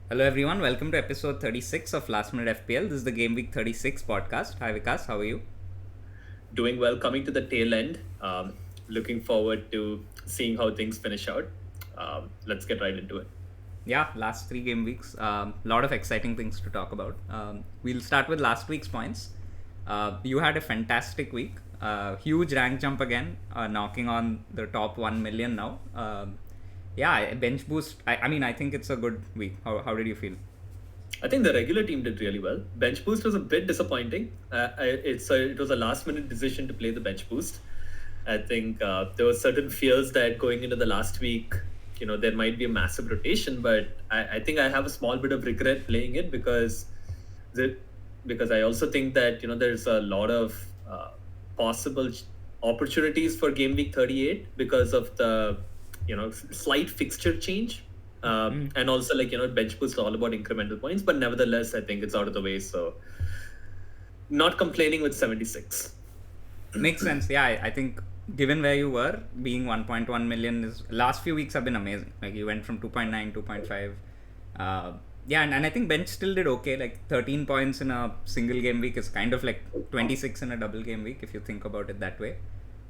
Hello everyone, welcome to episode 36 of Last Minute FPL. This is the Gameweek 36 podcast. Hi Vikas, how are you? Doing well, coming to the tail end. Looking forward to seeing how things finish out. Let's get right into it. Yeah, last three game weeks. Lot of exciting things to talk about. We'll start with last week's points. You had a fantastic week. Huge rank jump again, knocking on the top 1 million now. Yeah, bench boost. I think it's a good week. How did you feel? I think the regular team did really well. Bench boost was a bit disappointing. It was a last minute decision to play the bench boost. I think there were certain fears that going into the last week, there might be a massive rotation, but I think I have a small bit of regret playing it the, because I also think that there's a lot of possible opportunities for game week 38 because of the slight fixture change. And also bench boost all about incremental points, but nevertheless I think it's out of the way, so not complaining with 76. Makes sense. Yeah, I think given where you were, being 1.1 million is last few weeks have been amazing. Like you went from 2.9, 2.5. Yeah, and I think bench still did okay. Like 13 points in a single game week is kind of like 26 in a double game week if you think about it that way.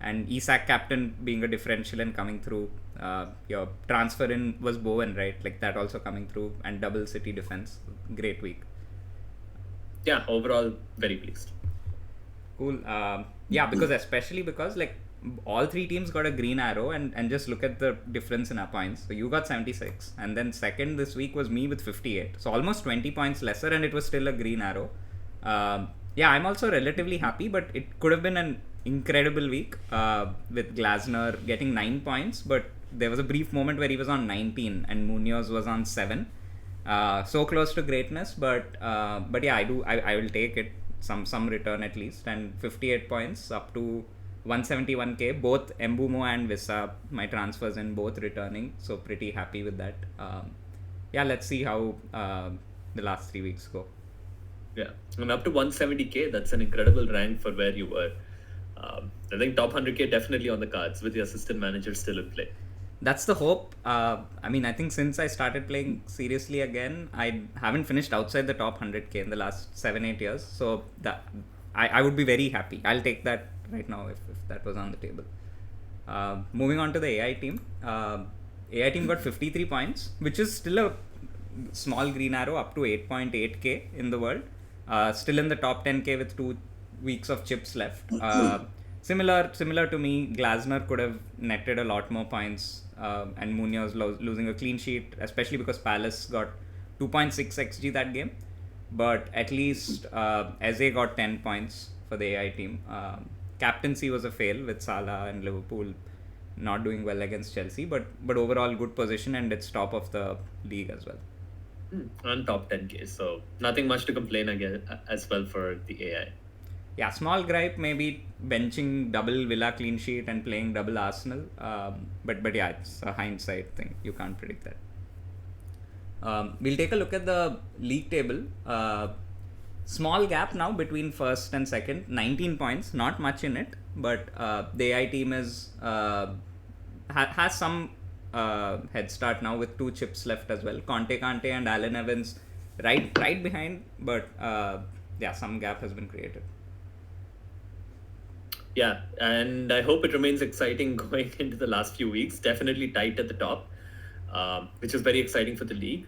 And Isak captain being a differential and coming through. Your transfer in was Bowen, right? Like that also coming through, and double City defense. Great week. Yeah, overall very pleased. Cool. Yeah, especially because like all three teams got a green arrow, and just look at the difference in our points. So you got 76, and then second this week was me with 58. So almost 20 points lesser, and it was still a green arrow. Yeah, I'm also relatively happy, but it could have been an incredible week with Glasner getting 9 points, but there was a brief moment where he was on 19 and Munoz was on 7. So close to greatness, but yeah, I will take it, some return at least, and 58 points up to 171k, both Mbumo and Visa, my transfers in both returning, so pretty happy with that. Yeah, let's see how the last 3 weeks go. Yeah, and up to 170k, that's an incredible rank for where you were. I think top 100k definitely on the cards with the assistant manager still in play. That's the hope. I think since I started playing seriously again, I haven't finished outside the top 100k in the last 7-8 years. So I would be very happy. I'll take that right now if that was on the table. Moving on to the AI team. AI team got 53 points, which is still a small green arrow up to 8.8k in the world. Still in the top 10k with 2 weeks of chips left. Similar to me, Glasner could have netted a lot more points, and Munoz losing a clean sheet, especially because Palace got 2.6 xg that game. But at least Eze got 10 points for the AI team. Captaincy was a fail with Salah and Liverpool not doing well against Chelsea, but overall good position, and it's top of the league as well. On top 10k, so nothing much to complain again as well for the AI. Yeah, small gripe maybe benching double Villa clean sheet and playing double Arsenal. But yeah, it's a hindsight thing. You can't predict that. We'll take a look at the league table. Small gap now between first and second. 19 points, not much in it. But the AI team is has some head start now with 2 chips left as well. Conte and Alan Evans right behind. But yeah, some gap has been created. Yeah, and I hope it remains exciting going into the last few weeks. Definitely tight at the top, which is very exciting for the league.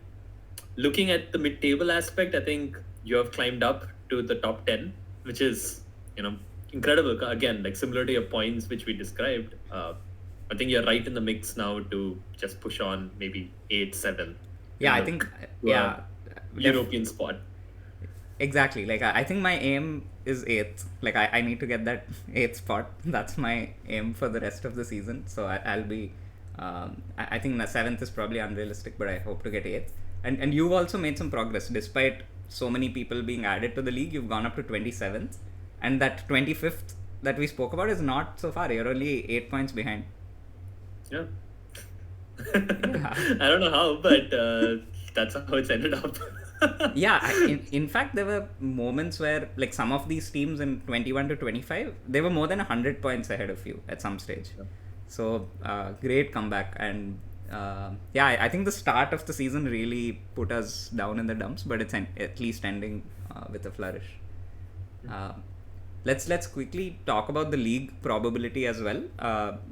Looking at the mid-table aspect, I think you have climbed up to the top 10, which is, incredible. Again, like similar to your points, which we described. I think you're right in the mix now to just push on maybe 8, 7. Yeah, I think, yeah. European spot. Exactly. Like I think my aim is 8th. Like I need to get that 8th spot. That's my aim for the rest of the season. So I'll be. I think the 7th is probably unrealistic, but I hope to get 8th. And you've also made some progress despite so many people being added to the league. You've gone up to 27th, and that 25th that we spoke about is not so far. You're only 8 points behind. Yeah. I don't know how, but that's how it's ended up. Yeah, in fact, there were moments where, like, some of these teams in 21 to 25, they were more than 100 points ahead of you at some stage. Yeah. So, great comeback. And I think the start of the season really put us down in the dumps, but it's at least ending with a flourish. Uh, let's quickly talk about the league probability as well.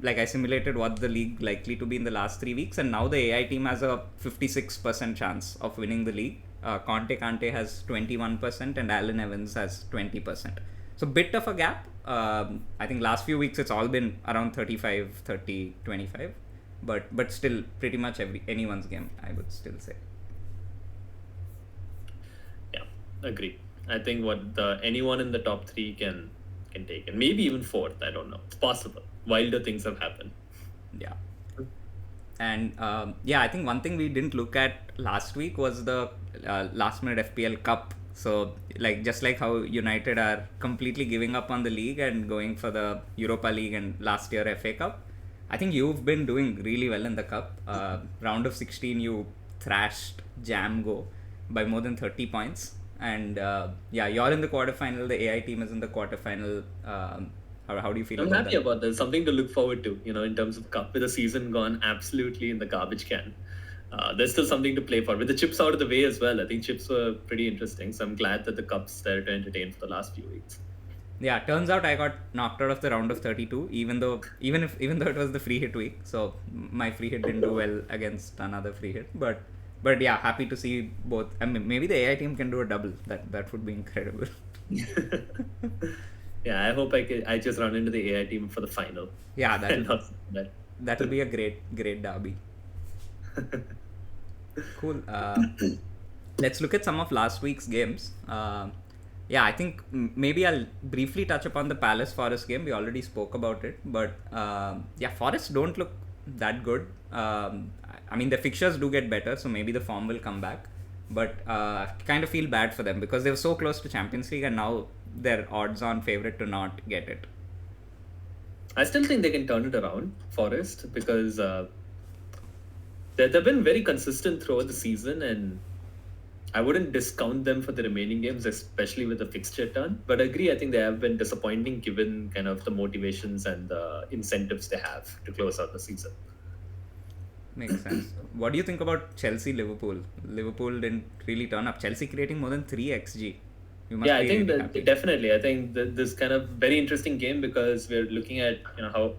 Like I simulated what the league likely to be in the last 3 weeks, and now the AI team has a 56% chance of winning the league. Conte Kante has 21%, and Alan Evans has 20%. So bit of a gap. I think last few weeks it's all been around 35, 30, 25, but still pretty much anyone's game, I would still say. Yeah, agree. I think anyone in the top three can take, and maybe even fourth. I don't know. It's possible. Wilder things have happened. Yeah. And I think one thing we didn't look at last week was the last minute FPL Cup. So just like how United are completely giving up on the league and going for the Europa League and last year FA Cup, I think you've been doing really well in the cup. Round of 16, you thrashed Jamgo by more than 30 points. And you're in the quarterfinal. The AI team is in the quarterfinal. How do you feel I'm about happy that? about this. Something to look forward to, in terms of cup, with the season gone absolutely in the garbage can. There's still something to play for. With the chips out of the way as well, I think chips were pretty interesting. So I'm glad that the cup's there to entertain for the last few weeks. Yeah, turns out I got knocked out of the round of 32, even though it was the free hit week. So my free hit didn't do well against another free hit. But yeah, happy to see both. I mean, maybe the AI team can do a double. That would be incredible. Yeah, I hope I just run into the AI team for the final. Yeah, that'll be a great derby. Cool. Let's look at some of last week's games. I think maybe I'll briefly touch upon the Palace Forest game. We already spoke about it, but Forest don't look that good. I mean, the fixtures do get better, so maybe the form will come back. But kind of feel bad for them because they were so close to Champions League, and now they're odds-on favorite to not get it. I still think they can turn it around, Forest, because they've been very consistent throughout the season, and I wouldn't discount them for the remaining games, especially with the fixture turn. But I agree, I think they have been disappointing given kind of the motivations and the incentives they have to close out the season. Makes sense. What do you think about Chelsea-Liverpool? Liverpool didn't really turn up. Chelsea creating more than 3 XG. I think definitely. I think this kind of very interesting game because we're looking at how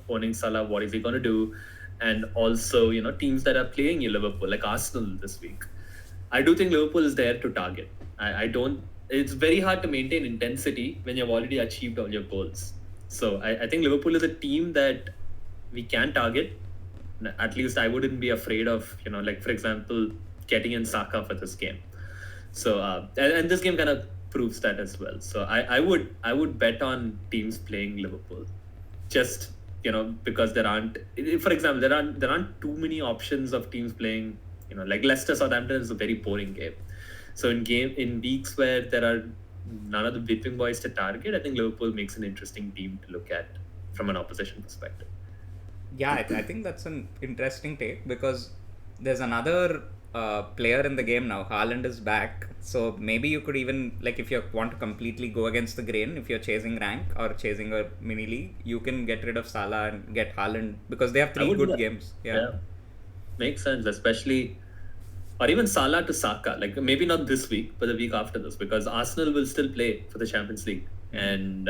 owning Salah, what is he going to do, and also teams that are playing in Liverpool like Arsenal this week. I do think Liverpool is there to target. I don't. It's very hard to maintain intensity when you've already achieved all your goals. So I think Liverpool is a team that we can target. At least I wouldn't be afraid of like for example getting in Saka for this game. So and this game kind of proves that as well. So I would bet on teams playing Liverpool, just because there aren't, for example, there aren't too many options of teams playing. Like Leicester Southampton is a very boring game. So in weeks where there are none of the whipping boys to target, I think Liverpool makes an interesting team to look at from an opposition perspective. Yeah, I think that's an interesting take because there's another player in the game now. Haaland is back, so maybe you could even, like, if you want to completely go against the grain, if you're chasing rank or chasing a mini league, you can get rid of Salah and get Haaland because they have 3 good games. Yeah, makes sense, especially, or even Salah to Saka. Like maybe not this week, but the week after this, because Arsenal will still play for the Champions League, and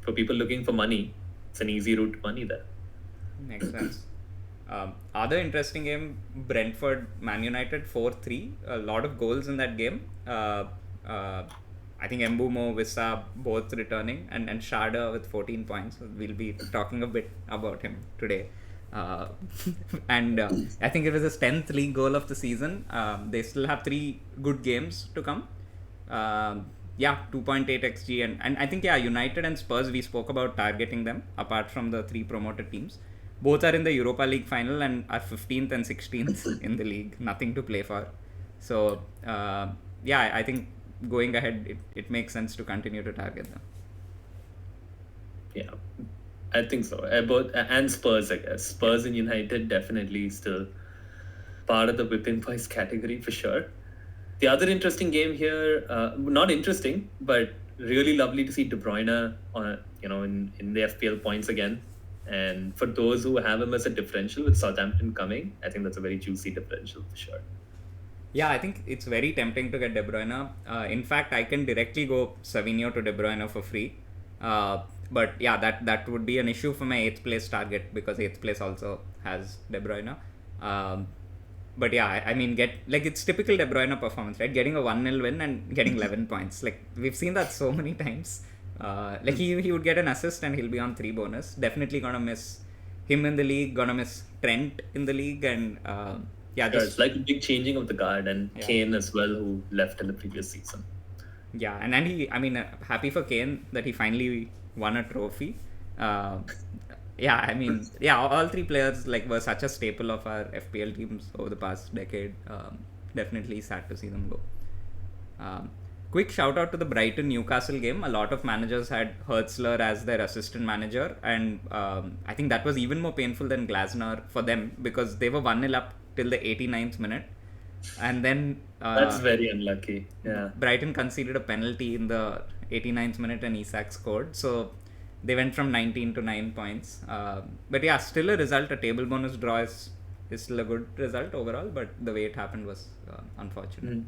for people looking for money, it's an easy route to money there. Makes sense. Other interesting game, Brentford Man United 4-3. A lot of goals in that game. I think Mbumo, Wissa both returning, and Sharda with 14 points. We'll be talking a bit about him today. And I think it was his 10th league goal of the season. They still have 3 good games to come. 2.8 XG. And I think, United and Spurs, we spoke about targeting them apart from the 3 promoted teams. Both are in the Europa League final and are 15th and 16th in the league. Nothing to play for. So, I think going ahead, it makes sense to continue to target them. Yeah, I think so. Both and Spurs, I guess. Spurs and United definitely still part of the whipping boys category for sure. The other interesting game here, not interesting, but really lovely to see De Bruyne on in the FPL points again. And for those who have him as a differential with Southampton coming, I think that's a very juicy differential for sure. Yeah, I think it's very tempting to get De Bruyne. In fact, I can directly go Savinho to De Bruyne for free. But yeah, that would be an issue for my 8th place target because 8th place also has De Bruyne. But yeah, I mean, it's typical De Bruyne performance, right? Getting a 1-0 win and getting 11 points. Like, we've seen that so many times. He would get an assist and he'll be on 3 bonus. Definitely gonna miss him in the league, gonna miss Trent in the league, and it's like a big changing of the guard, and Kane as well, who left in the previous season. Yeah, and happy for Kane that he finally won a trophy. All 3 players were such a staple of our FPL teams over the past decade. Definitely sad to see them go. Quick shout out to the Brighton Newcastle game. A lot of managers had Hertzler as their assistant manager, and I think that was even more painful than Glasner for them because they were 1-0 up till the 89th minute, and then that's very unlucky. Yeah, Brighton conceded a penalty in the 89th minute and Isak scored, so they went from 19 to 9 points. But yeah, still a result. A table bonus draw is still a good result overall, but the way it happened was unfortunate.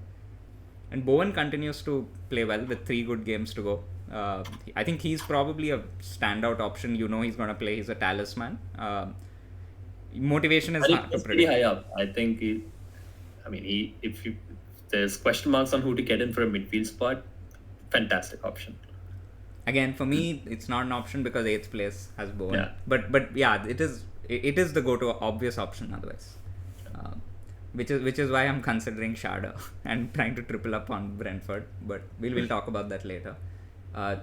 And Bowen continues to play well with 3 good games to go. I think he's probably a standout option. He's going to play. He's a talisman. Motivation is hard to predict. Pretty high up. I think if there's question marks on who to get in for a midfield spot, fantastic option. Again, for me, it's not an option because 8th place has Bowen. Yeah. But yeah, it is the go-to obvious option otherwise. Which is why I'm considering Sharda and trying to triple up on Brentford. But we'll talk about that later.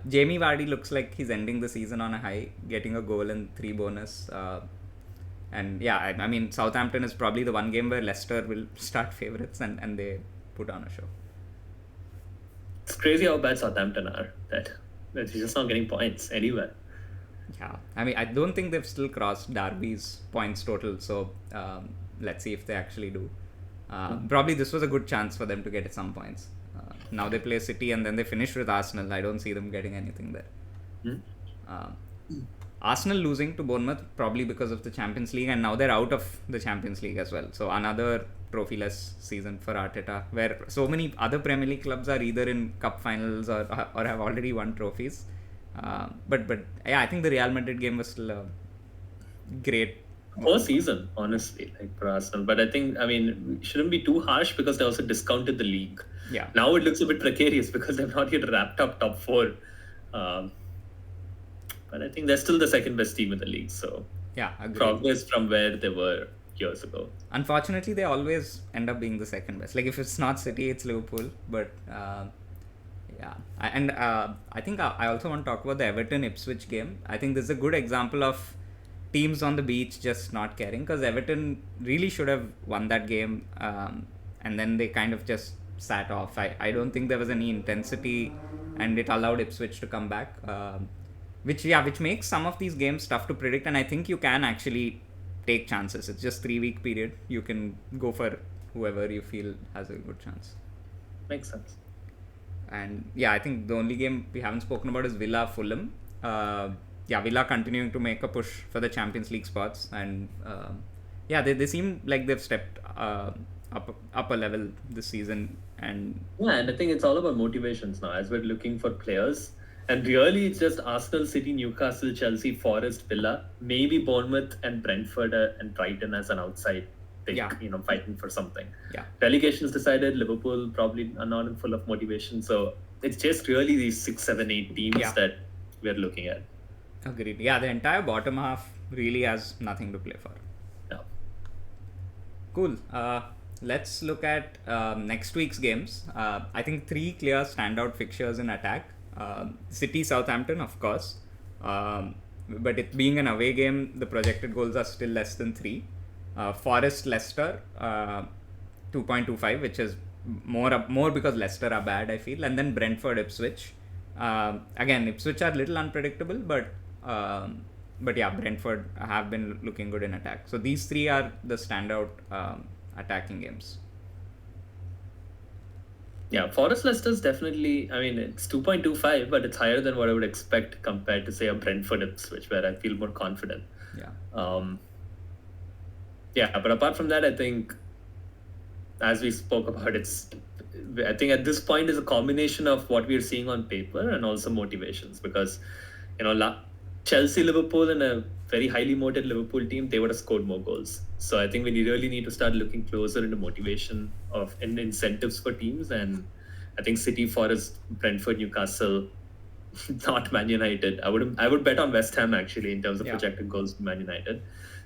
Jamie Vardy looks like he's ending the season on a high, getting a goal and 3 bonus. And yeah, I mean, Southampton is probably the one game where Leicester will start favourites and they put on a show. It's crazy how bad Southampton are. That they're just not getting points anywhere. Yeah, I mean, I don't think they've still crossed Derby's points total. So let's see if they actually do. Probably this was a good chance for them to get some points. Now they play City and then they finish with Arsenal. I don't see them getting anything there. Arsenal losing to Bournemouth probably because of the Champions League, and now they're out of the Champions League as well. So another trophyless season for Arteta, where so many other Premier League clubs are either in cup finals or have already won trophies. But yeah, I think the Real Madrid game was still a great first season, honestly, for Arsenal. But I think, we shouldn't be too harsh because they also discounted the league. Yeah. Now it looks a bit precarious because they've not yet wrapped up top 4. But I think they're still the second best team in the league. So yeah, agreed. Progress from where they were years ago. Unfortunately, they always end up being the second best. If it's not City, it's Liverpool. But yeah, I think I also want to talk about the Everton-Ipswich game. I think this is a good example of teams on the beach just not caring, because Everton really should have won that game, and then they kind of just sat off. I don't think there was any intensity, and it allowed Ipswich to come back, which makes some of these games tough to predict, and I think you can actually take chances. It's just 3-week period. You can go for whoever you feel has a good chance. Makes sense. And yeah, I think the only game we haven't spoken about is Villa-Fulham. Villa continuing to make a push for the Champions League spots, and they seem like they've stepped up a level this season. And I think it's all about motivations now as we're looking for players. And really, it's just Arsenal, City, Newcastle, Chelsea, Forest, Villa, maybe Bournemouth and Brentford and Brighton as an outside pick, fighting for something. Yeah. Relegation's decided. Liverpool probably are not full of motivation. So it's just really these 6, 7, 8 teams that we're looking at. Agreed. Yeah, the entire bottom half really has nothing to play for. Yeah. Cool. Let's look at next week's games. I think 3 clear standout fixtures in attack. City, Southampton, of course. But it being an away game, the projected goals are still less than 3. Forest, Leicester, 2.25, which is more because Leicester are bad, I feel. And then Brentford, Ipswich. Again, Ipswich are a little unpredictable, but yeah, Brentford have been looking good in attack. So these 3 are the standout attacking games. Yeah, Forest Leicester's definitely, it's 2.25, but it's higher than what I would expect compared to, say, a Brentford Ipswich, where I feel more confident. Yeah. Yeah, but apart from that, I think, as we spoke about, I think at this point is a combination of what we are seeing on paper and also motivations, because Chelsea, Liverpool, and a very highly motivated Liverpool team, they would have scored more goals. So I think we really need to start looking closer into motivation and incentives for teams. And I think City, Forest, Brentford, Newcastle, not Man United. I would bet on West Ham actually in terms of projected goals for Man United.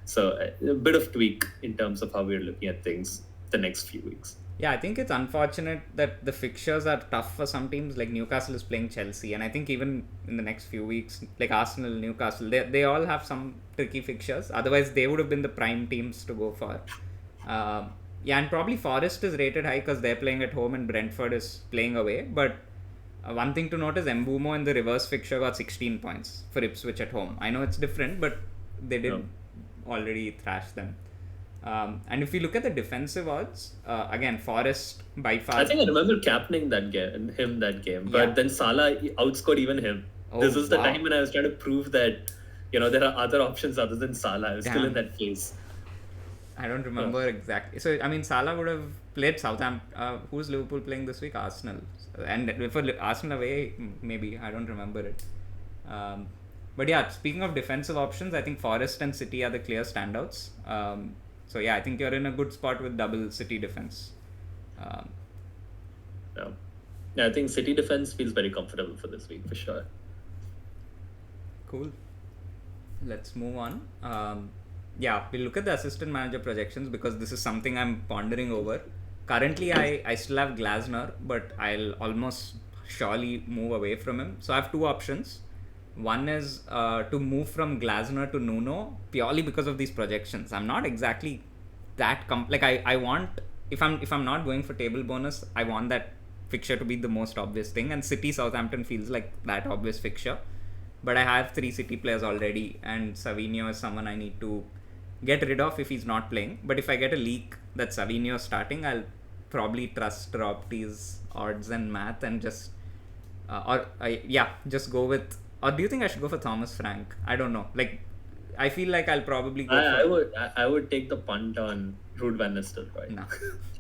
So a bit of tweak in terms of how we're looking at things the next few weeks. Yeah, I think it's unfortunate that the fixtures are tough for some teams. Like Newcastle is playing Chelsea, and I think even in the next few weeks, like Arsenal, Newcastle, they all have some tricky fixtures. Otherwise, they would have been the prime teams to go for. Yeah, and probably Forest is rated high because they're playing at home and Brentford is playing away. But one thing to note is Mbumo in the reverse fixture got 16 points for Ipswich at home. I know it's different, but they did already thrash them. And if you look at the defensive odds, again, Forest by far. I think I remember captaining that game, but then Salah outscored even him. This was the time when I was trying to prove that there are other options other than Salah. I was still in that phase. I don't remember exactly. So I mean, Salah would have played Southampton. Who's Liverpool playing this week? Arsenal. And for Arsenal away, maybe I don't remember it. But yeah, speaking of defensive options, I think Forest and City are the clear standouts. So yeah, I think you're in a good spot with double City defense. Yeah, I think City defense feels very comfortable for this week for sure. Cool. Let's move on. Yeah, we'll look at the assistant manager projections because this is something I'm pondering over. Currently, I still have Glasner, but I'll almost surely move away from him. So I have two options. One is to move from Glasner to Nuno purely because of these projections. I'm not exactly that I want, if I'm not going for table bonus, I want that fixture to be the most obvious thing, and City Southampton feels like that obvious fixture. But I have 3 City players already, and Savinho is someone I need to get rid of if he's not playing. But if I get a leak that Savinho is starting, I'll probably trust Rob T's odds and math and just just go with. Or do you think I should go for Thomas Frank? I don't know. I feel like I'll probably go I would take the punt on Ruud van Nistelrooy. No.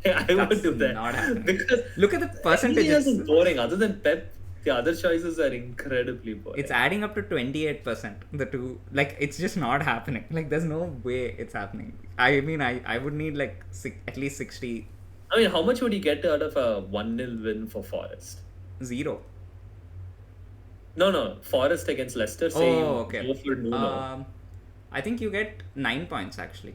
I would do that. Not happening. Because look at the percentages. It's boring. Other than Pep, the other choices are incredibly boring. It's adding up to 28%. The two, it's just not happening. There's no way it's happening. I mean, I would need at least 60. I mean, how much would he get out of a 1-0 win for Forest? 0. No. Forest against Leicester. Okay. Go for Nuno. I think you get 9 points actually,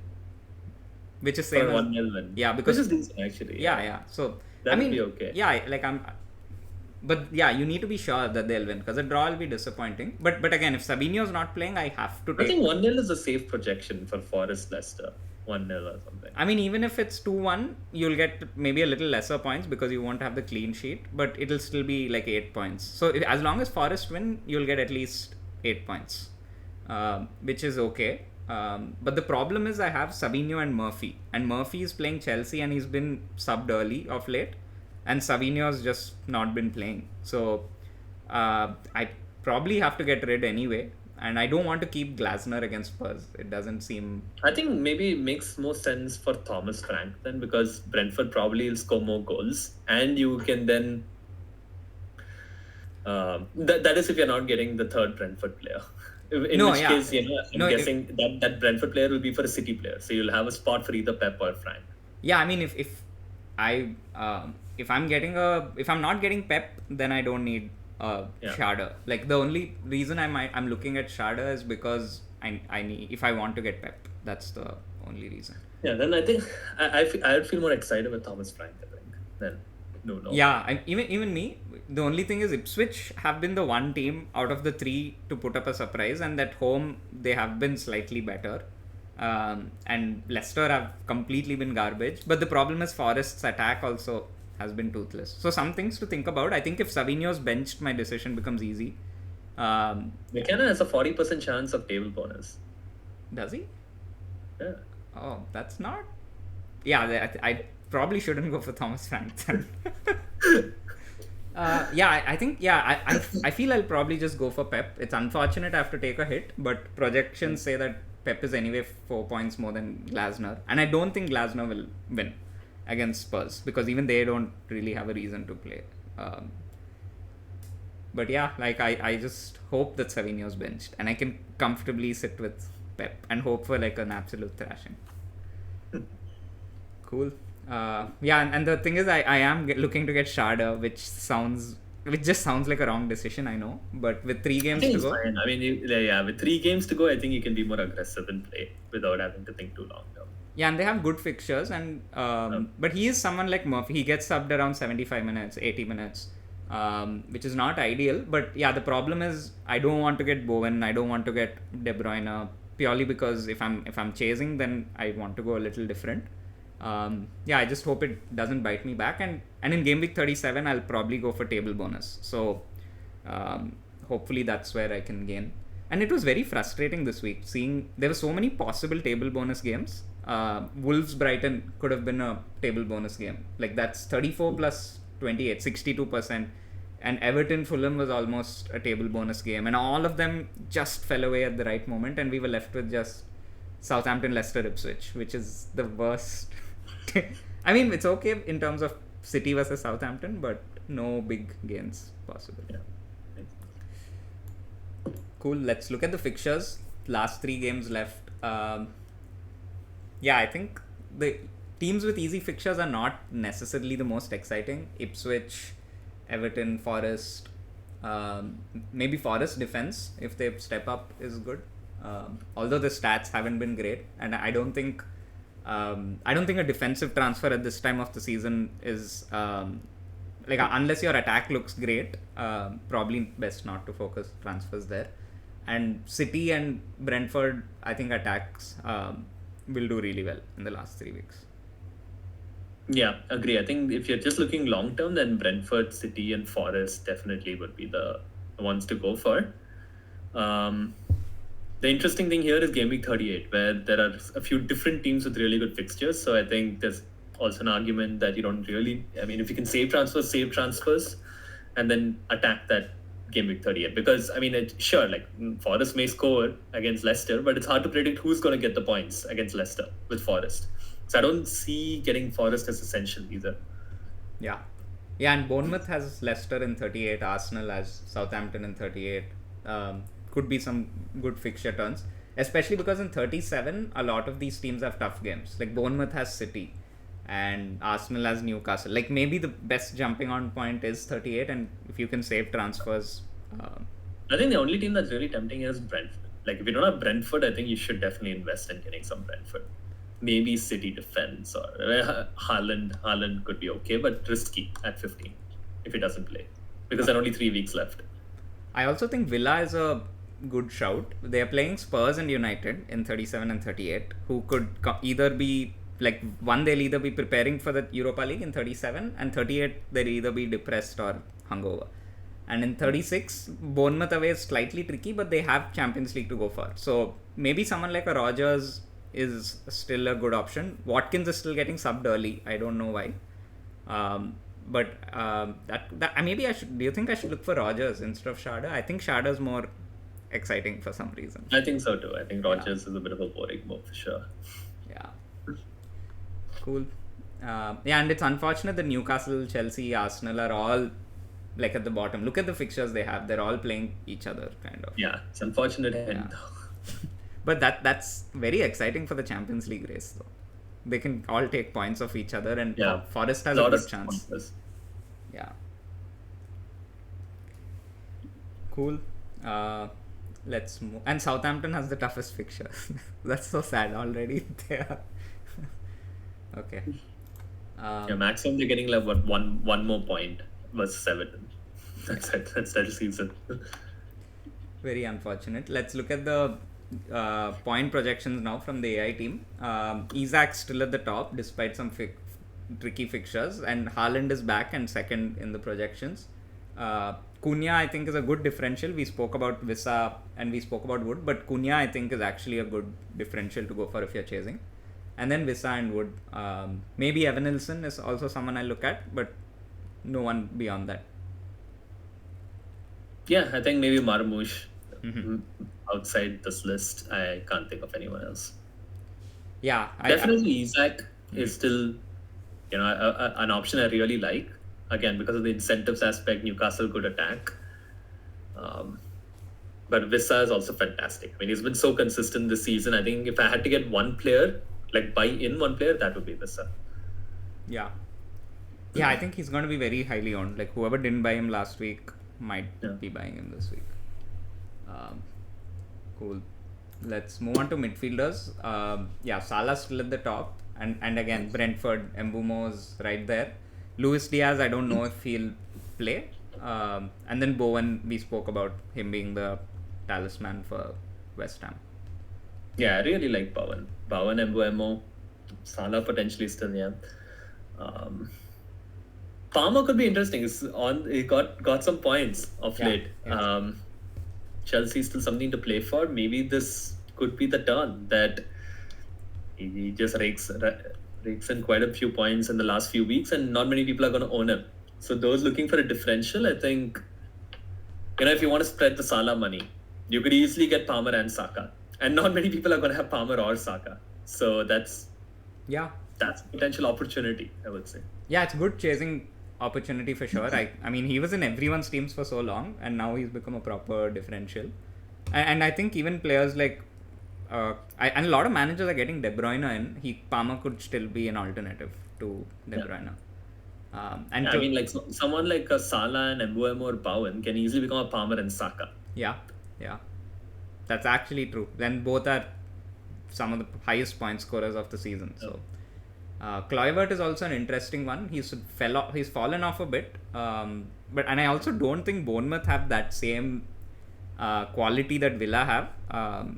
which is same for as 1-0 win. Yeah, because which is decent actually. Yeah. So that would be okay. Yeah, but yeah, you need to be sure that they'll win because a draw will be disappointing. But again, if Sabinho's not playing, I have to take. I think 1-0 is a safe projection for Forest Leicester. 1-0 or something. I mean, even if it's 2-1, you'll get maybe a little lesser points because you won't have the clean sheet, but it'll still be 8 points. So as long as Forest win, you'll get at least 8 points, which is okay. But the problem is I have Savinho and Murphy. And Murphy is playing Chelsea and he's been subbed early of late. And Savinho's just not been playing. So I probably have to get rid anyway. And I don't want to keep Glasner against Spurs. It doesn't seem... I think maybe it makes more sense for Thomas Frank then, because Brentford probably will score more goals. And you can then... that is if you're not getting the third Brentford player. In which case, I'm guessing that Brentford player will be for a City player. So you'll have a spot for either Pep or Frank. Yeah, I mean, if I'm not getting Pep, then I don't need Schade. The only reason I'm looking at Schade is because I need, if I want to get Pep. That's the only reason. Yeah, then I think I'd feel more excited with Thomas Frank, I think, than no. Yeah, even me. The only thing is Ipswich have been the one team out of the 3 to put up a surprise, and at home they have been slightly better. And Leicester have completely been garbage. But the problem is Forest's attack also has been toothless. So some things to think about. I think if Savinho's benched, my decision becomes easy. McKenna has a 40% chance of table bonus. Does he? Yeah. Oh, that's not... Yeah, I probably shouldn't go for Thomas Frank then. I think I feel I'll probably just go for Pep. It's unfortunate I have to take a hit, but projections say that Pep is anyway 4 points more than Glasner, and I don't think Glasner will win against Spurs because even they don't really have a reason to play. But yeah, like I just hope that Savinho's benched and I can comfortably sit with Pep and hope for like an absolute thrashing. Cool. Yeah, and the thing is, I am looking to get Sharda, which just sounds like a wrong decision, I know. But with 3 games to go, fine. I mean, with 3 games to go, I think you can be more aggressive and play without having to think too long. Yeah, and they have good fixtures, and but he is someone like Murphy. He gets subbed around 75 minutes, 80 minutes, which is not ideal. But yeah, the problem is I don't want to get Bowen, I don't want to get De Bruyne purely because if I'm chasing, then I want to go a little different. Yeah, I just hope it doesn't bite me back, and in game week 37, I'll probably go for table bonus. So hopefully that's where I can gain. And it was very frustrating this week seeing there were so many possible table bonus games. Wolves Brighton could have been a table bonus game. Like that's 34 plus 28, 62%. And Everton Fulham was almost a table bonus game. And all of them just fell away at the right moment. And we were left with just Southampton, Leicester, Ipswich, which is the worst. I mean, it's okay in terms of City versus Southampton, but no big gains possible. Yeah. Cool. Let's look at the fixtures. Last 3 games left. Yeah, I think the teams with easy fixtures are not necessarily the most exciting. Ipswich, Everton, Forest, maybe Forest defense if they step up is good. Although the stats haven't been great, and I don't think a defensive transfer at this time of the season is like unless your attack looks great, probably best not to focus transfers there. And City and Brentford, I think attacks will do really well in the last 3 weeks. Yeah, agree. I think if you're just looking long term, then Brentford, City, and Forest definitely would be the ones to go for. The interesting thing here is Game Week 38, where there are a few different teams with really good fixtures. So I think there's also an argument that you don't really, I mean, if you can save transfers, and then attack that Game Week 38. Because, I mean, sure, like Forest may score against Leicester, but it's hard to predict who's going to get the points against Leicester with Forest. So I don't see getting Forest as essential either. Yeah. Yeah, and Bournemouth has Leicester in 38, Arsenal has Southampton in 38. Could be some good fixture turns, especially because in 37 a lot of these teams have tough games. Like Bournemouth has City and Arsenal has Newcastle. Like maybe the best jumping on point is 38, and if you can save transfers. I think the only team that's really tempting is Brentford. Like if you don't have Brentford, I think you should definitely invest in getting some Brentford. Maybe City defense or Haaland could be okay, but risky at 15 if he doesn't play because there are only 3 weeks left. I also think Villa is a good shout. They are playing Spurs and United in 37 and 38, who could either be like they'll either be preparing for the Europa League in 37, and 38 they'll either be depressed or hungover. And in 36, Bournemouth away is slightly tricky, but they have Champions League to go for. So maybe someone like a Rodgers is still a good option. Watkins is still getting subbed early. I don't know why. But maybe I should. Do you think I should look for Rodgers instead of Sharda? I think Sharda is more exciting for some reason. I think so too. I think Rodgers is a bit of a boring move for sure. Yeah. Cool. Yeah, and it's unfortunate that Newcastle, Chelsea, Arsenal are all like at the bottom. Look at the fixtures they have. They're all playing each other, kind of. Yeah, it's unfortunate. Yeah. But that's very exciting for the Champions League race, though. They can all take points off each other, and Forest has a good chance. Sponsors. Yeah. Cool. Let's move. And Southampton has the toughest fixture. That's so sad already. They are. Okay. Maximum they're getting like one more point versus Everton. That's it. That's that season. Very unfortunate. Let's look at the point projections now from the AI team. Isak's still at the top despite some tricky fixtures, and Haaland is back and second in the projections. Cunha, I think, is a good differential. We spoke about Visa and we spoke about Wood, but Cunha, I think, is actually a good differential to go for if you're chasing. And then Visa and Wood. Maybe Evan Nilsson is also someone I look at, but no one beyond that. Yeah, I think maybe Marmoush. outside this list, I can't think of anyone else. Yeah, Definitely, Isaac is still, an option I really like. Again, because of the incentives aspect, Newcastle could attack. But Vissa is also fantastic. I mean, he's been so consistent this season. I think if I had to get one player, like buy in one player, that would be Vissa. Yeah. Yeah, I think he's going to be very highly owned. Like, whoever didn't buy him last week might be buying him this week. Cool. Let's move on to midfielders. Salah's still at the top. And again, Brentford, Mbumo's right there. Luis Diaz, I don't know if he'll play. And then Bowen, we spoke about him being the talisman for West Ham. Yeah, I really like Bowen. Bowen, Mbumo, Salah potentially still, yeah. Palmer could be interesting. He got some points of late. Yes. Chelsea still something to play for. Maybe this could be the turn that he just rakes in quite a few points in the last few weeks, and not many people are going to own him. So those looking for a differential, I think, if you want to spread the Salah money, you could easily get Palmer and Saka, and not many people are going to have Palmer or Saka. So that's a potential opportunity, I would say. Yeah, it's good chasing opportunity for sure. I mean, he was in everyone's teams for so long, and now he's become a proper differential. And I think even players like and a lot of managers are getting De Bruyne in. Palmer could still be an alternative to De Bruyne. I mean, like someone like a Salah and Mbumo or Bowen can easily become a Palmer and Saka. Yeah, that's actually true. Then both are some of the highest point scorers of the season. So. Kluivert is also an interesting one. He's fallen off a bit, but I also don't think Bournemouth have that same quality that Villa have.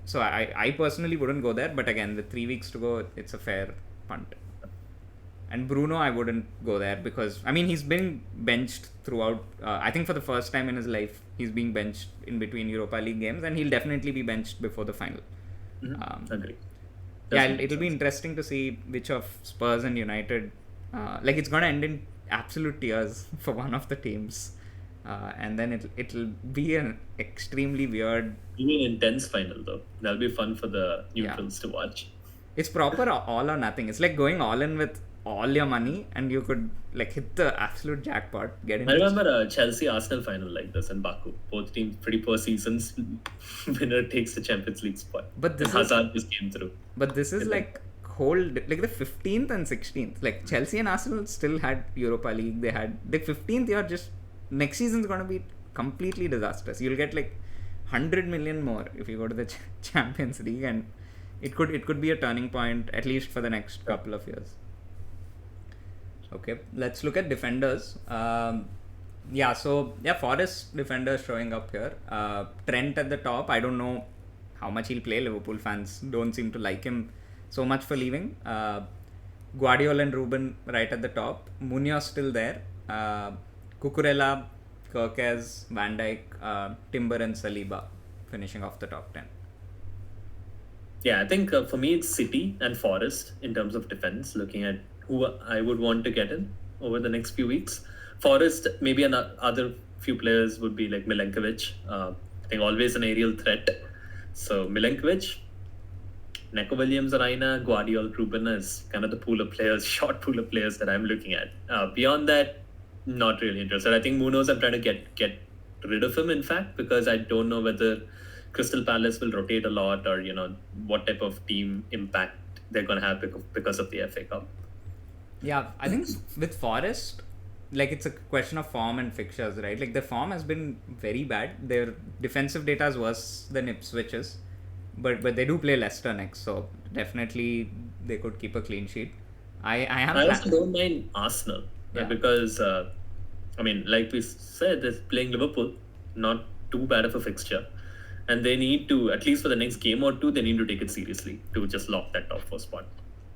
So I personally wouldn't go there. But again, with 3 weeks to go, it's a fair punt. And Bruno, I wouldn't go there because he's been benched throughout. I think for the first time in his life, he's being benched in between Europa League games, and he'll definitely be benched before the final. Agree. It'll be interesting to see which of Spurs and United, it's going to end in absolute tears for one of the teams, and then it'll be an extremely weird, even intense final though. That'll be fun for the neutrals to watch. It's proper all or nothing. It's like going all in with all your money, and you could hit the absolute jackpot. I remember a Chelsea Arsenal final like this in Baku. Both teams pretty poor seasons. Winner takes the Champions League spot. But this Hazard just came through. But this is the 15th and 16th. Chelsea and Arsenal still had Europa League. They had the 15th. You're just next season's gonna be completely disastrous. You'll get 100 million more if you go to the Champions League, and it could be a turning point at least for the next couple of years. Okay, let's look at defenders. Forest defenders showing up here. Trent at the top. I don't know how much he'll play. Liverpool fans don't seem to like him so much for leaving. Guardiola and Ruben right at the top. Munoz still there. Cucurella, Kirkez, Van Dijk, Timber and Saliba finishing off the top 10. Yeah, I think for me it's City and Forest in terms of defense, looking at who I would want to get in over the next few weeks. Forest, maybe other few players would be like Milenkovic. I think always an aerial threat. So Milenkovic, Neco Williams, Reina, Guardiola, Ruben is kind of the short pool of players that I'm looking at. Beyond that, not really interested. I think Munoz, I'm trying to get rid of him, in fact, because I don't know whether Crystal Palace will rotate a lot or, what type of team impact they're going to have because of the FA Cup. Yeah, I think with Forest, it's a question of form and fixtures, right? Their form has been very bad. Their defensive data is worse than Ipswich's, but they do play Leicester next, so definitely they could keep a clean sheet. I also don't mind Arsenal because, like we said, they're playing Liverpool, not too bad of a fixture. And they need to, at least for the next game or two, they need to take it seriously to just lock that top 4 spot.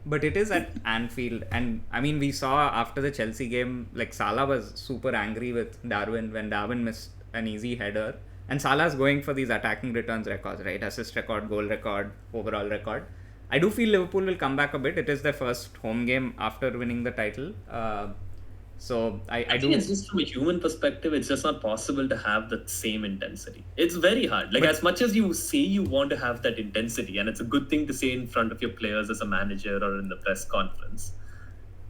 But it is at Anfield, and we saw after the Chelsea game, Salah was super angry with Darwin when Darwin missed an easy header, and Salah's going for these attacking returns records, right? Assist record, goal record, overall record. I do feel Liverpool will come back a bit. It is their first home game after winning the title. So I I do. think it's just from a human perspective, it's just not possible to have that same intensity. It's very hard. Like, But- as much as you say you want to have that intensity, and it's a good thing to say in front of your players as a manager or in the press conference,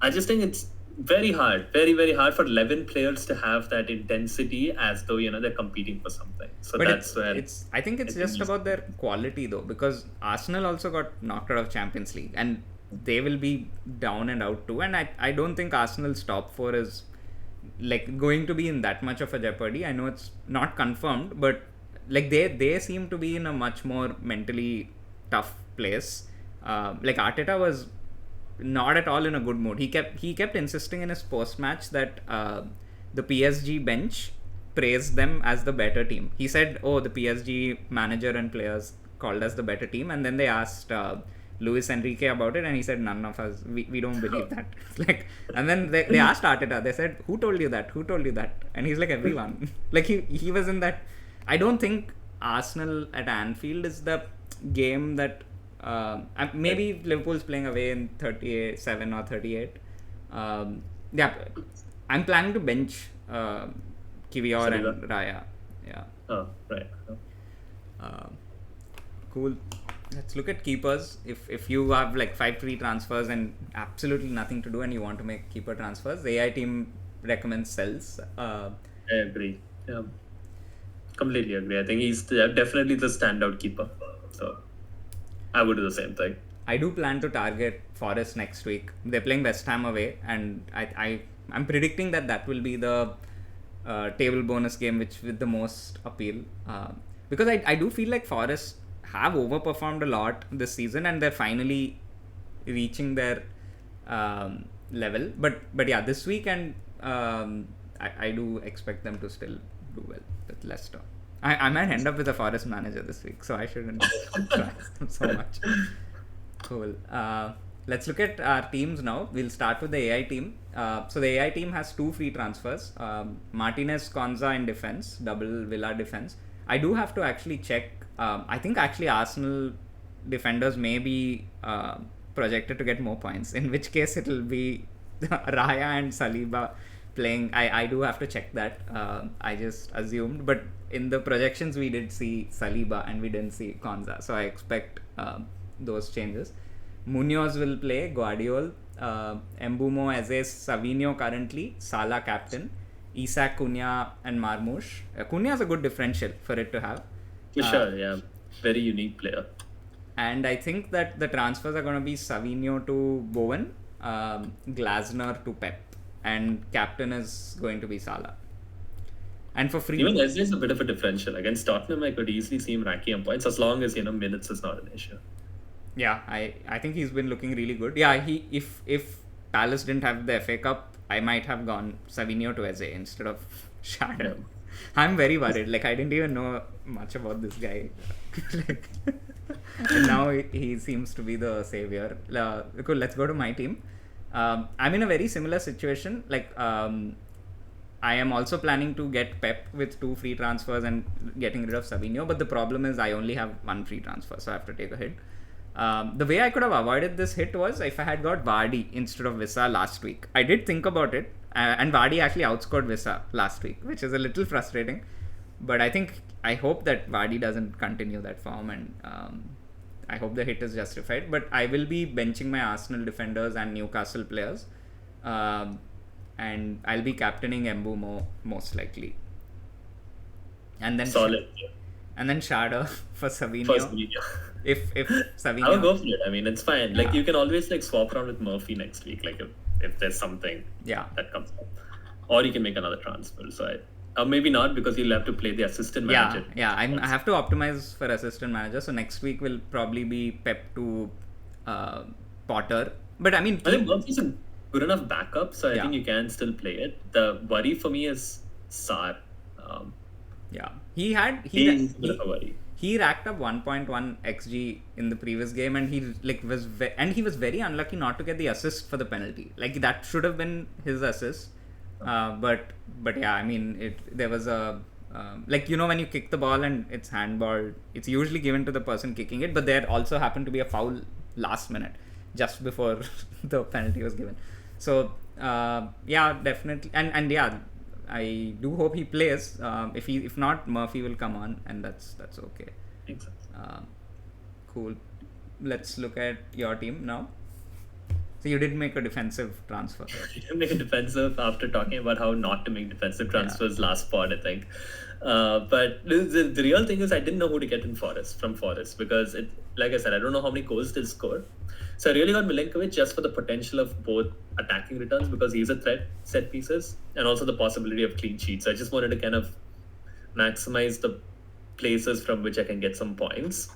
I just think it's very hard, very, very hard for 11 players to have that intensity as though, they're competing for something. So But that's where I think it's just about their quality though, because Arsenal also got knocked out of Champions League and they will be down and out too. And I don't think Arsenal's top four is like going to be in that much of a jeopardy. I know it's not confirmed, but like they seem to be in a much more mentally tough place. Like Arteta was not at all in a good mood. He kept insisting in his post match that the PSG bench praised them as the better team. He said, "Oh, the PSG manager and players called us the better team," and then they asked Luis Enrique about it, and he said, "None of us, we don't believe that." Like, and then they asked Arteta. They said, "Who told you that? Who told you that?" And he's like, "Everyone." Like he was in that. I don't think Arsenal at Anfield is the game that. Maybe Liverpool's playing away in 37 or 38. Yeah, I'm planning to bench Kiwior and Raya. Yeah. Oh, right. Cool. Let's look at keepers. If you have like 5 free transfers and absolutely nothing to do and you want to make keeper transfers, the AI team recommends Cells. I agree. Yeah. Completely agree. I think he's definitely the standout keeper. So I would do the same thing. I do plan to target Forest next week. They're playing West Ham away, and I'm predicting that will be the table bonus game which with the most appeal. Because I do feel like Forest have overperformed a lot this season, and they're finally reaching their level. But yeah, this week and I do expect them to still do well with Leicester. I might end up with a Forest manager this week, so I shouldn't try so much. Cool. Let's look at our teams now. We'll start with the AI team. So the AI team has 2 free transfers. Martinez, Konza in defense, double Villa defense. I do have to actually check. I think actually Arsenal defenders may be projected to get more points, in which case it will be Raya and Saliba playing. I do have to check that. I just assumed, but in the projections we did see Saliba and we didn't see Konza, so I expect those changes. Munoz will play Guardiol, Mbumo, Eze, Savinho currently, Salah captain, Isak, Cunha and Marmoush. Cunha is a good differential for it to have. For sure, yeah. Very unique player. And I think that the transfers are going to be Savinho to Bowen, Glasner to Pep, and captain is going to be Salah. And for free, even Eze is a bit of a differential. Against Tottenham, I could easily see him racking up points as long as minutes is not an issue. Yeah, I think he's been looking really good. Yeah, if Palace didn't have the FA Cup, I might have gone Savinho to Eze instead of Shadow. Yeah. I'm very worried. Like, I didn't even know much about this guy. And now he seems to be the savior. Cool, let's go to my team. I'm in a very similar situation. Like, I am also planning to get Pep with 2 free transfers and getting rid of Savinho. But the problem is I only have 1 free transfer, so I have to take a hit. The way I could have avoided this hit was if I had got Vardy instead of Visa last week. I did think about it, and Vardy actually outscored Visa last week, which is a little frustrating. But I hope that Vardy doesn't continue that form, and I hope the hit is justified. But I will be benching my Arsenal defenders and Newcastle players, and I'll be captaining Mbumo most likely. And then solid. And then Shadow for Savinho. If Savinho, I would go for it. I mean, it's fine. Like, you can always like swap around with Murphy next week. Like, if there's something that comes up, or you can make another transfer. So maybe not, because you'll have to play the assistant manager. I have to optimize for assistant manager. So next week will probably be Pep to Potter. But I mean, I think Murphy's a good enough backup, so I think you can still play it. The worry for me is Sar. He racked up 1.1 xg in the previous game, and he was very unlucky not to get the assist for the penalty. Like, that should have been his assist. But yeah, I mean, there was a when you kick the ball and it's handball, it's usually given to the person kicking it, but there also happened to be a foul last minute just before the penalty was given. So Yeah, definitely, and yeah, I do hope he plays. If not, Murphy will come on, and that's okay. Exactly. Cool. Let's look at your team now. So you did make a defensive transfer. You can make a defensive after talking about how not to make defensive transfers last pod, I think. But the real thing is I didn't know who to get in Forest from Forest because it, like I said, I don't know how many goals they'll score. So I really got Milinkovic just for the potential of both attacking returns because he's a threat set pieces and also the possibility of clean sheets. I just wanted to kind of maximize the places from which I can get some points.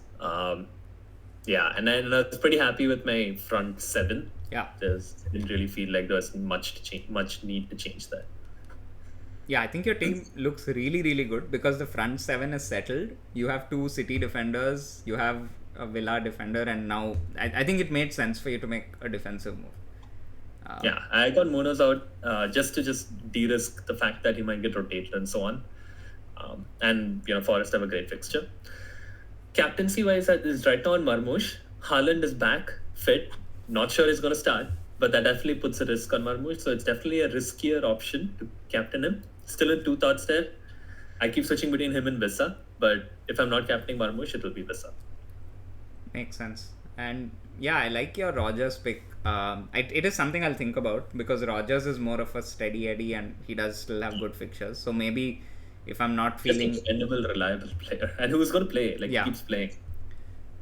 Yeah, and I was pretty happy with my front seven. Yeah. Just didn't really feel like there was much need to change that. Yeah, I think your team looks really, really good because the front seven is settled. You have two City defenders, you have a Villa defender, and now I think it made sense for you to make a defensive move. Yeah, I got Munoz out just to de-risk the fact that he might get rotated and so on. And Forest have a great fixture. Captaincy wise, is right now on Marmoush. Haaland is back, fit. Not sure he's going to start, but that definitely puts a risk on Marmoush. So it's definitely a riskier option to captain him. Still in two thoughts there. I keep switching between him and Vissa, but if I'm not captaining Marmoush, it will be Vissa. Makes sense. And yeah, I like your Rogers pick. It is something I'll think about because Rogers is more of a steady Eddie and he does still have good fixtures. So maybe if I'm not feeling... Just a dependable, reliable player. And who's going to play? He keeps playing.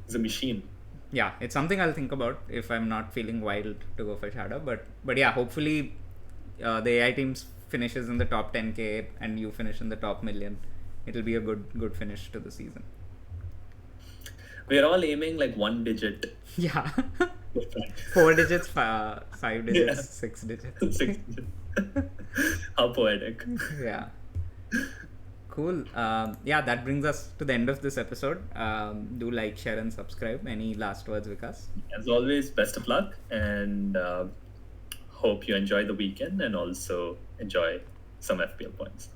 He's a machine. Yeah, it's something I'll think about if I'm not feeling wild to go for Shadow. But yeah, hopefully the AI teams finishes in the top 10k and you finish in the top million. It'll be a good finish to the season. We're all aiming like 1 digit. Yeah. 4 digits, 5 digits, 6 digits. 6 digits. How poetic. Yeah. Cool. Yeah, that brings us to the end of this episode. Do like, share, and subscribe. Any last words, Vikas? As always, best of luck and hope you enjoy the weekend and also enjoy some FPL points.